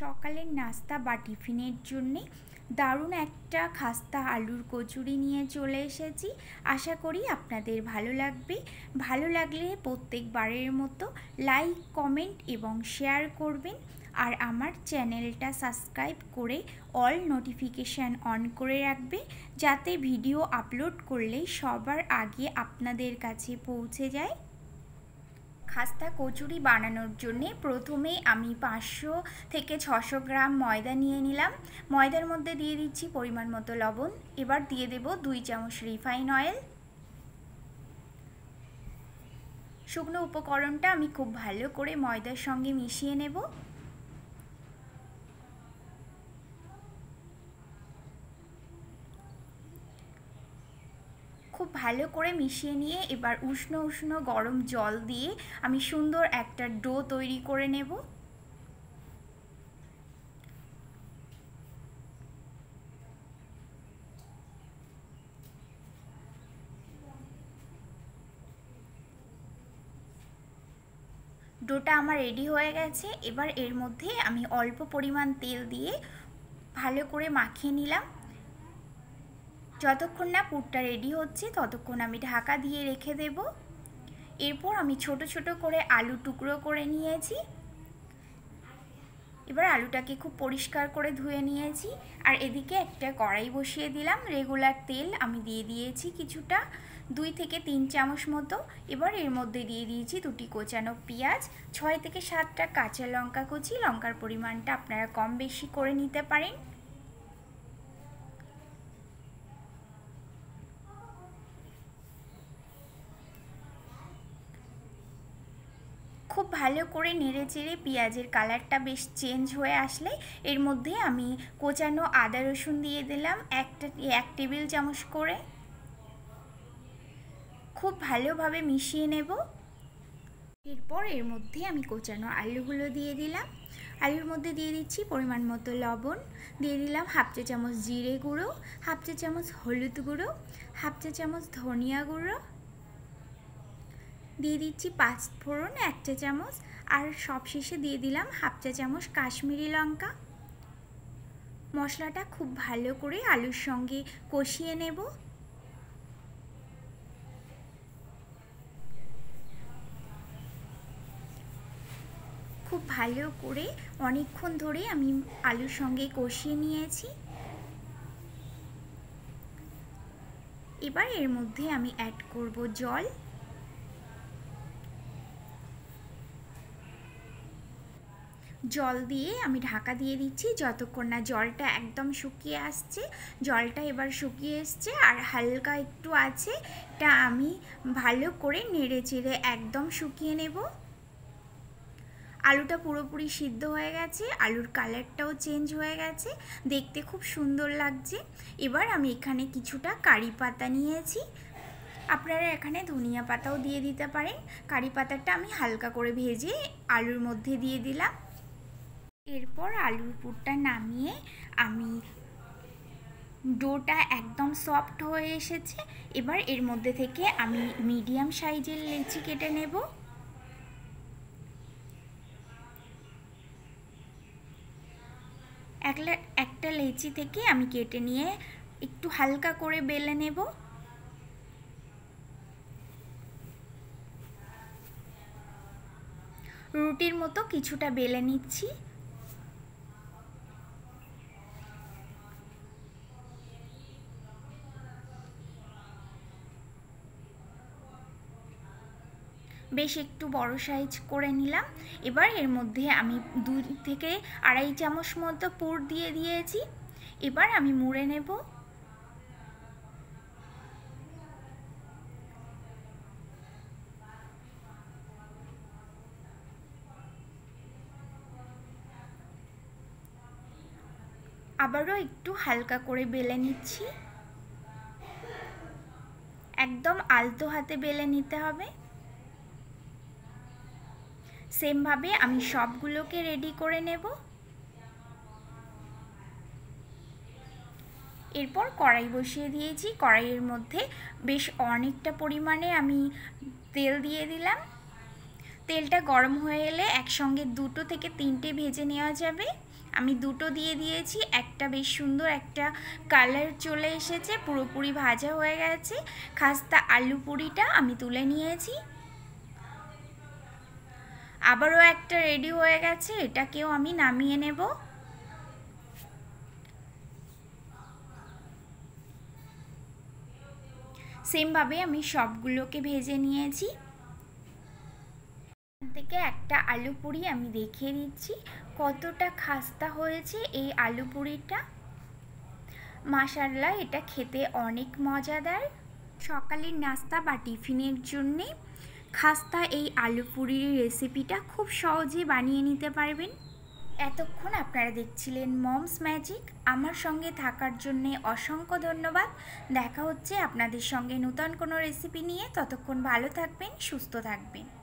সকালের নাস্তা বা টিফিনের জন্যে দারুণ একটা খাস্তা আলুর কচুরি নিয়ে চলে এসেছি। আশা করি আপনাদের ভালো লাগবে। ভালো লাগলে প্রত্যেকবারের মতো লাইক, কমেন্ট এবং শেয়ার করবেন। আর আমার চ্যানেলটা সাবস্ক্রাইব করে অল নোটিফিকেশান অন করে রাখবে, যাতে ভিডিও আপলোড করলে সবার আগে আপনাদের কাছে পৌঁছে যায়। খাস্তা কচুরি বানানোর জন্যে প্রথমে আমি 500 থেকে 600 গ্রাম ময়দা নিয়ে নিলাম। ময়দার মধ্যে দিয়ে দিচ্ছি পরিমাণ মতো লবণ। এবার দিয়ে দেব 2 চামচ রিফাইন অয়েল। শুকনো উপকরণটা আমি খুব ভালো করে ময়দার সঙ্গে মিশিয়ে নেব। খুব ভালো করে মিশিয়ে নিয়ে এবার উষ্ণ উষ্ণ গরম জল দিয়ে আমি সুন্দর একটা ডো তৈরি করে নেব। ডোটা আমার রেডি হয়ে গেছে। এবার এর মধ্যে আমি অল্প পরিমাণ তেল দিয়ে ভালো করে মাখিয়ে নিলাম। যতক্ষণ না পুরটা রেডি হচ্ছে ততক্ষণ আমি ঢাকা দিয়ে রেখে দেব। এরপর আমি ছোট ছোট করে আলু টুকরো করে নিয়েছি। এবার আলুটাকে খুব পরিষ্কার করে ধুয়ে নিয়েছি। আর এদিকে একটা কড়াই বসিয়ে দিলাম। রেগুলার তেল আমি দিয়ে দিয়েছি কিছুটা, 2 থেকে 3 চামচ মতো। এবার এর মধ্যে দিয়ে দিয়েছি 2টি কোচানো পেঁয়াজ, 6 থেকে 7টা কাঁচা লঙ্কা কুচি। লঙ্কার পরিমাণটা আপনারা কম বেশি করে নিতে পারেন। খুব ভালো করে নেড়ে চেড়ে পেঁয়াজের কালারটা বেশ চেঞ্জ হয়ে আসলে এর মধ্যে আমি কোচানো আদা রসুন দিয়ে দিলাম 1 টেবিল চামচ করে। খুব ভালোভাবে মিশিয়ে নেব। এরপর এর মধ্যে আমি কোচানো আলুগুলো দিয়ে দিলাম। আলুর মধ্যে দিয়ে দিচ্ছি পরিমাণ মতো লবণ, দিয়ে দিলাম হাফ চা চামচ জিরে গুঁড়ো, হাফ চা চামচ হলুদ গুঁড়ো, হাফ চা চামচ ধনিয়া গুঁড়ো, দিয়ে দিচ্ছি 5 ফোড়ন 1 চা চামচ, আর সবশেষে দিয়ে দিলাম হাফ চা চামচ কাশ্মীরি লঙ্কা। মশলাটা খুব ভালো করে আলুর সঙ্গে কষিয়ে নেব। খুব ভালো করে অনেকক্ষণ ধরে আমি আলুর সঙ্গে কষিয়ে নিয়েছি। এবার এর মধ্যে আমি অ্যাড করব জল। জল দিয়ে আমি ঢাকা দিয়ে দিচ্ছি যতক্ষণ না জলটা একদম শুকিয়ে আসছে। জলটা এবার শুকিয়ে এসছে আর হালকা একটু আছে, এটা আমি ভালো করে নেড়ে চেড়ে একদম শুকিয়ে নেব। আলুটা পুরোপুরি সিদ্ধ হয়ে গেছে, আলুর কালারটাও চেঞ্জ হয়ে গেছে, দেখতে খুব সুন্দর লাগছে। এবার আমি এখানে কিছুটা কারি পাতা নিয়েছি, আপনারা এখানে ধনিয়া পাতাও দিয়ে দিতে পারেন। কারি পাতাটা আমি হালকা করে ভেজে আলুর মধ্যে দিয়ে দিলাম। এরপর আলুর পুরটা নামিয়ে আমি ডোটা একদম সফট হয়ে এসেছে। এবার এর মধ্যে থেকে আমি মিডিয়াম সাইজের লেচি কেটে নেব। একটা লেচি থেকে আমি কেটে নিয়ে একটু হালকা করে বেলে নেব। রুটির মতো কিছুটা বেলে নিচ্ছি। বেশ একটু বড় সাইজ করে নিলাম। এবার এর মধ্যে আমি 2 থেকে আড়াই চামচ মতো পুর দিয়ে দিয়েছি। এবার আমি মুড়ে নেব। আবারও একটু হালকা করে বেলে নিচ্ছি। একদম আলতো হাতে বেলে নিতে হবে। সেমভাবে আমি সবগুলোকে রেডি করে নেব। এরপর কড়াই বসিয়ে দিয়েছি। কড়াইয়ের মধ্যে বেশ অনেকটা পরিমাণে আমি তেল দিয়ে দিলাম। তেলটা গরম হয়ে এলে একসঙ্গে 2 থেকে 3টে ভেজে নেওয়া যাবে। আমি দুটো দিয়ে দিয়েছি, একটা বেশ সুন্দর একটা কালার চলে এসেছে, পুরোপুরি ভাজা হয়ে গেছে। খাস্তা আলু পুরিটা আমি তুলে নিয়েছি। আবারও একটা রেডি হয়ে গেছে, এটাকেও আমি নামিয়ে নেব। সেমভাবে আমি সবগুলোকে ভেজে নিয়েছি। থেকে একটা আলু পুরি আমি দেখিয়ে দিচ্ছি কতটা খাস্তা হয়েছে এই আলু পুরিটা। মাশাআল্লাহ, এটা খেতে অনেক মজাদার। সকালের নাস্তা বা টিফিনের জন্যে খাস্তা এই আলু পুরির রেসিপিটা খুব সহজে বানিয়ে নিতে পারবেন। এতক্ষণ আপনারা দেখছিলেন মমস ম্যাজিক। আমার সঙ্গে থাকার জন্যে অসংখ্য ধন্যবাদ। দেখা হচ্ছে আপনাদের সঙ্গে নতুন কোনো রেসিপি নিয়ে। ততক্ষণ ভালো থাকবেন, সুস্থ থাকবেন।